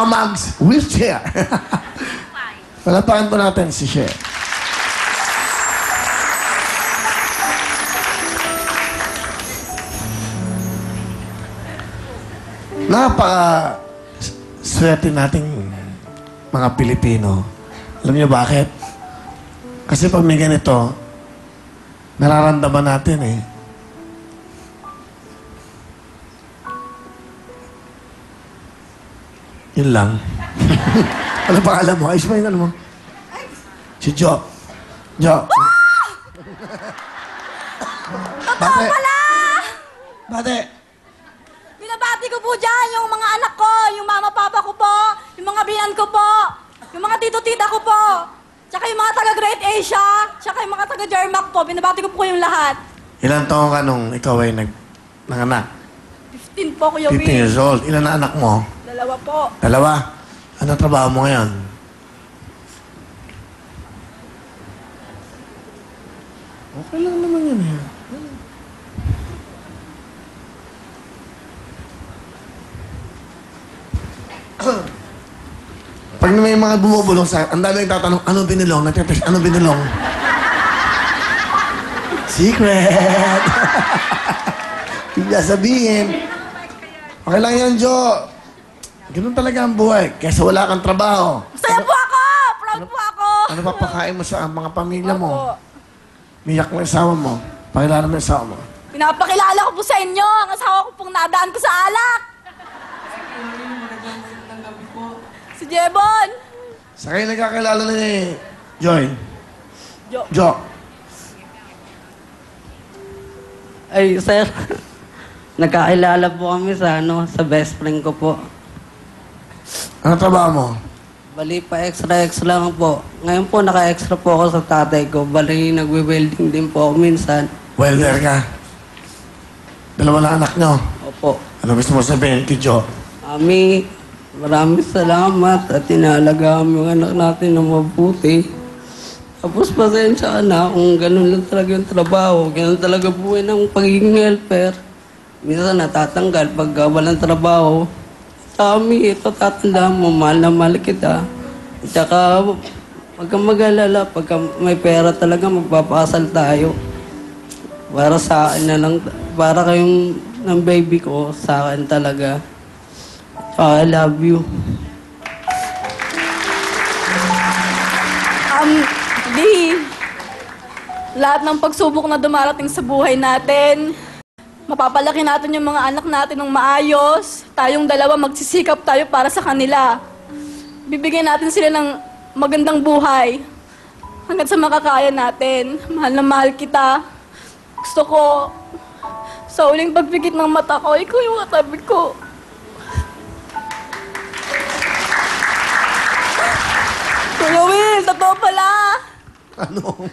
Mags wheelchair. Palapakan po natin si Cher. Napaka-swerte nating mga Pilipino. Alam niyo bakit? Kasi pag may ganito, nararamdaman natin eh. Yun lang. Ano pa alam mo? Ayos ba yung ano mo? Si Jo. Jo. Totoo pala! Bate. Binabati ko po dyan yung mga anak ko, yung mama-papa ko po, yung mga binan ko po, yung mga tito-tita ko po, tsaka yung mga taga-Great Asia, tsaka yung mga taga-Jermac po. Binabati ko po yung lahat. Ilan taong ka nung ikaw ay nanganak? 15 po, Kuya 15 Will. years old. Ilan na anak mo? 2 po. Dalawa. Ano trabaho mo ngayon? Okay lang naman yun eh. Pag may mga bumubulong sa... Ang dami nagtatanong, ano binilong? Nagtatanong, ano binilong? Secret! Hindi sabihin. Okay lang yan, Jo. Ganun talaga ang buhay. Kaysa wala kang trabaho. Masaya po ako! Proud po ako! Ano pa pakain mo sa mga pamilya mo? Opo. Miyak mo yung asawa mo. Pakilala mo yung asawa mo. Pinapakilala ko po sa inyo ang asawa ko pong nadaan ko sa alak. Si Jebon. Sa kayo nagkakilala ni Joy. Jo. Jo. Ay, sir. Nagkakilala po kami sa best friend ko po. Ano trabaho mo? Bali pa extra lang po. Ngayon po naka-extra po ako sa tatay ko. Bali nagwe-welding din po ako minsan. Welder ka. Dalawa na anak nyo. Opo. Ano gusto mo sabihin kay Jo? Ami, maraming salamat at inaalagaan mo yung anak natin na mabuti. Tapos pasensya ka na kung ganun lang talaga yung trabaho. Ganun talaga po ng pagiging helper. Minsan natatanggal pag walang trabaho. Ami, ito tatandaan mo, mahal na mahal kita. At saka, huwag kang mag-alala, pagka may pera talaga, magpapasal tayo. Para sa akin na lang, para kayong ng baby ko, sa akin talaga. I love you. Di, lahat ng pagsubok na dumarating sa buhay natin, mapapalaki natin yung mga anak natin ng maayos. Tayong dalawa magsisikap tayo para sa kanila. Bibigyan natin sila ng magandang buhay hanggang sa makakaya natin. Mahal na mahal kita. Gusto ko, sa uling pagpikit ng mata ko, ikaw yung katabi ko. Kuya Will, totoo pala. Ano?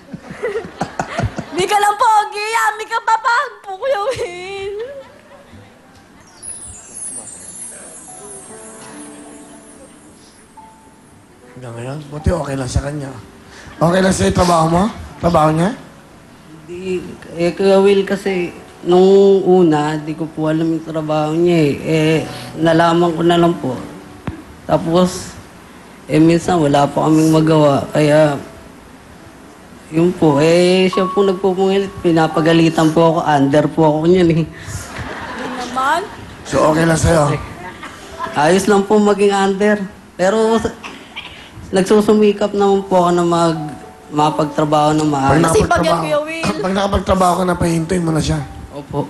Di ka lang pogi, yami ka pa po, Kuya Will. Hanggang ngayon? Buti okay lang sa kanya. Okay lang sa'yo yung trabaho mo? Trabaho niya? Di, Kuya Will kasi, nung una, di ko po alam yung trabaho niya nalaman ko na lang po. Tapos, minsan wala po kaming magawa. Kaya, yun po, siya po nagpupungilit. Pinapagalitan po ako, under po ako niyan Hindi naman. So okay lang sa'yo? Ayos lang po maging under. Pero, nagsusumikap naman po ako na mapagtrabaho na maayos. Sipag yan, Kuya Will. Pag nakapagtrabaho ka na, pahintuin mo na siya. Opo.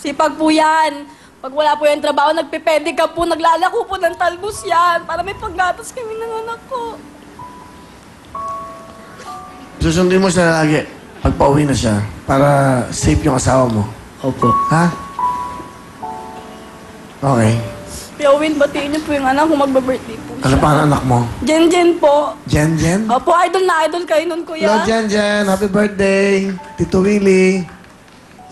Sipag po yan. Pag wala po yung trabaho, nagpipede ka po, naglalako po ng talbos yan para may paggatas kami ng anak ko. Susundin mo siya lagi pag pauwi na siya para safe yung asawa mo. Opo. Ha? Okay. Kuya Will, batiin niyo po yung anak kung magba-birthday po. Ano pa ang anak mo? Jen Jen po. Jen Jen? Opo, idol na idol kayo nun, Kuya. Hello, Jen Jen. Happy birthday. Tito Willie.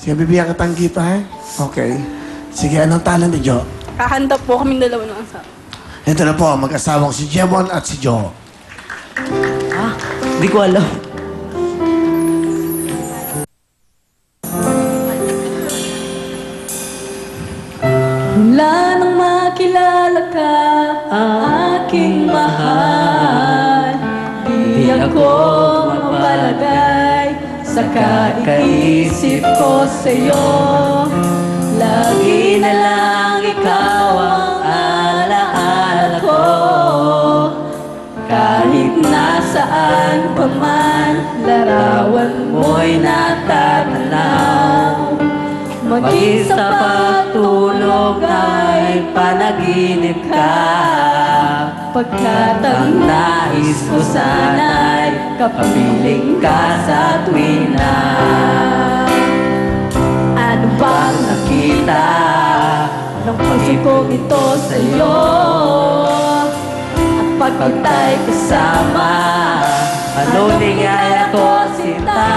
Sige, bibigyan kitang kita, eh? Okay. Sige, anong talent ni Jo? Kahanda po kami dalawa ng asawa. Ito na po, mag-asawang si Jebon at si Jo. Di ko alam. Mula nang makilala ka, aking mahal, di ako mapalagay sa kaisip ko sa'yo. Lagi na lang ikaw ang alaala ko, kahit nasaan pa man, larawan mo'y natatanaw. Maging sa pagtulog ay panaginip ka, pagkat ang nais ko sana'y kapiling ka sa tuwina. Ano bang nakita ng puso kong ito sa'yo? At pag kita'y kasama, ano ligaya ko sinta?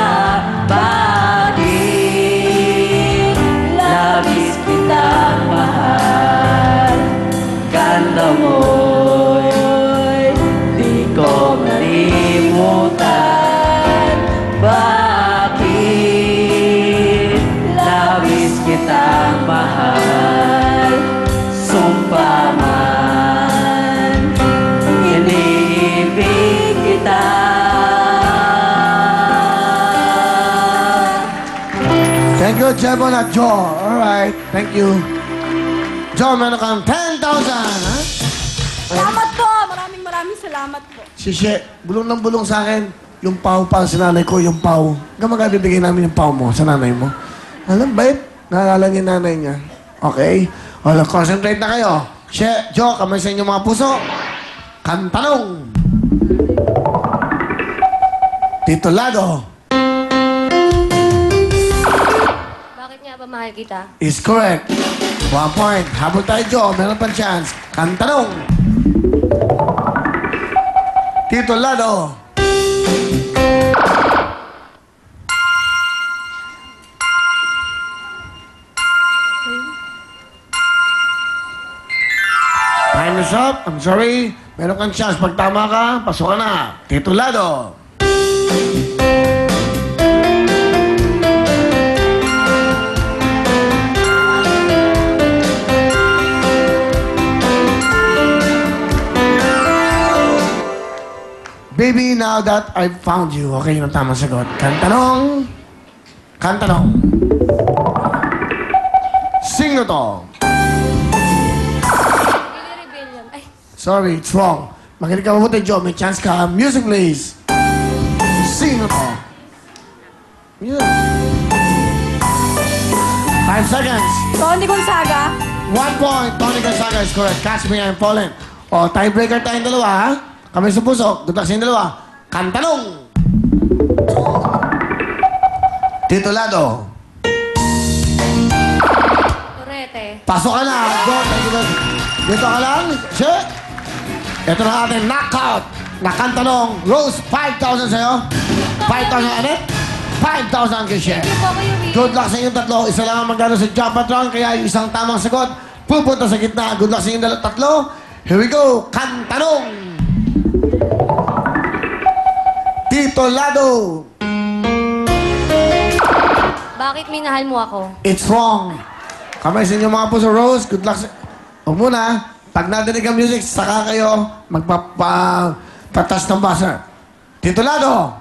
Bakit labis kitang mahal? Ganda mo'y di ko malimutan. Bakit labis kitang mahal? Sumpa man, iniibig kita. Thank you, Jebon at Joe. Alright, thank you. Joe, meron kang 10,000, ha? Salamat po! Maraming salamat po. Sisye, bulong ng bulong sa akin. Yung pau pa sa nanay ko, yung pau. Hanggang magkabibigay namin yung pau mo sa nanay mo. Alam, bait? Naalala niya yung nanay niya. Okay? Wala, concentrate na kayo. She, Joe, kamay sa inyong mga puso. Kantanong. Titulado Bakit nga ba mahal kita? is correct. 1 point. Habol tayo, Joe. Meron pang chance. Kantanong. Titulado. Time is up. I'm sorry. Meron kang chance. Pag tama ka, pasok ka na. Titulado. Baby, now that I've found you. Okay, yun ang tamang sagot. Kantanong. Kantanong. Sing na to. Billy Rebellion. Ay, Sorry, it's wrong. Makinig ka mabuti, Joe. May chance ka. Music, please. Sing na to. Yun. 5 seconds. Tony Gonzaga. 1 point. Tony Gonzaga is correct. Catch me, I'm falling. O, tiebreaker tayong dalawa, ha? Kami sa puso. Good luck sa inyong dalawa. Kantanong. Titulado. Torete. Pasok ka na. Go. Thank you. Dito ka lang. Shit. Ito na ating knockout. Nakantanong. Rose, 5,000 sa'yo. 5,000 Anet. 5,000 kay Chef. Hindi po ako yung winner. Good luck sa inyong tatlo. Isa lang ang magano sa jackpot round. Kaya yung isang tamang sagot, pupunta sa gitna. Good luck sa inyong tatlo. Here we go. Kantanong. Titulado. Bakit minahal mo ako? It's wrong. Kamay sa inyong mga puso, Rose. Good luck sa... Huwag muna. Pag nadinig ang music, saka kayo magpapatas ng buzzer. Titulado.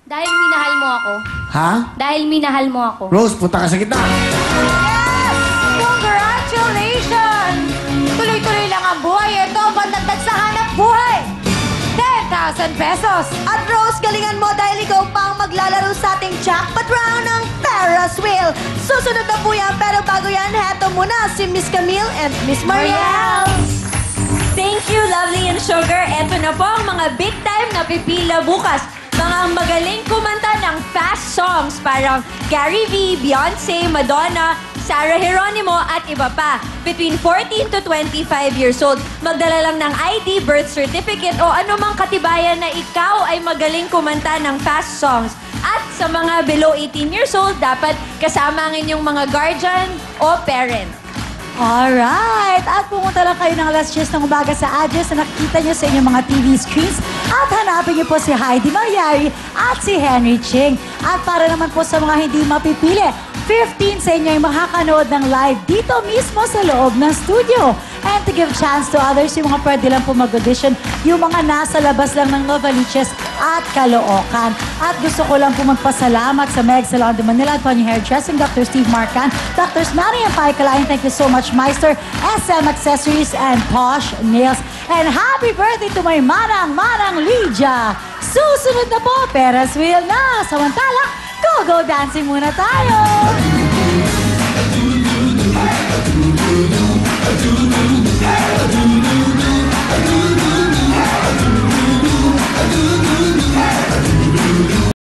Dahil minahal mo ako. Ha? Dahil minahal mo ako. Rose, punta ka sa gitna. Yes! Congratulations! Tuloy-tuloy lang ang buhay. Ito, bandagdag sa hanap buhay. 10,000 pesos. At Rose, galingan mo dahil ikaw pa ang maglalaro sa ating jackpot round ng Ferris wheel. Susunod na po yan, pero bago yan, heto muna si Miss Camille and Miss Mariel. Thank you, Lovely and Sugar. Eto na po ang mga big time na pipila bukas. Mga magaling kumanta ng fast songs parang Gary V, Beyonce, Madonna, Sarah Geronimo at iba pa. Between 14 to 25 years old, magdala lang ng ID, birth certificate o anumang katibayan na ikaw ay magaling kumanta ng fast songs. At sa mga below 18 years old, dapat kasama ang inyong mga guardian o parent. Alright! At pumunta lang kayo ng alas 10 ng umaga sa address na nakikita nyo sa inyong mga TV screens at hanapin nyo po si Heidi Malyari at si Henry Ching. At para naman po sa mga hindi mapipili, 15 sa inyo ay makakanood ng live dito mismo sa loob ng studio. and to give chance to others, yung mga pwede lang po mag-audition, yung mga nasa labas lang ng Novaliches at Caloocan. At gusto ko lang po magpasalamat sa Meg Salon de Manila, Antonio Hairdressing, Dr. Steve Marcan, Dr. Manny and Pai Kalain. Thank you so much, Meister, SM Accessories, and Posh Nails. And happy birthday to my Manang Lydia! Susunod na po, Ferris wheel na! Samantala, go dancing muna tayo!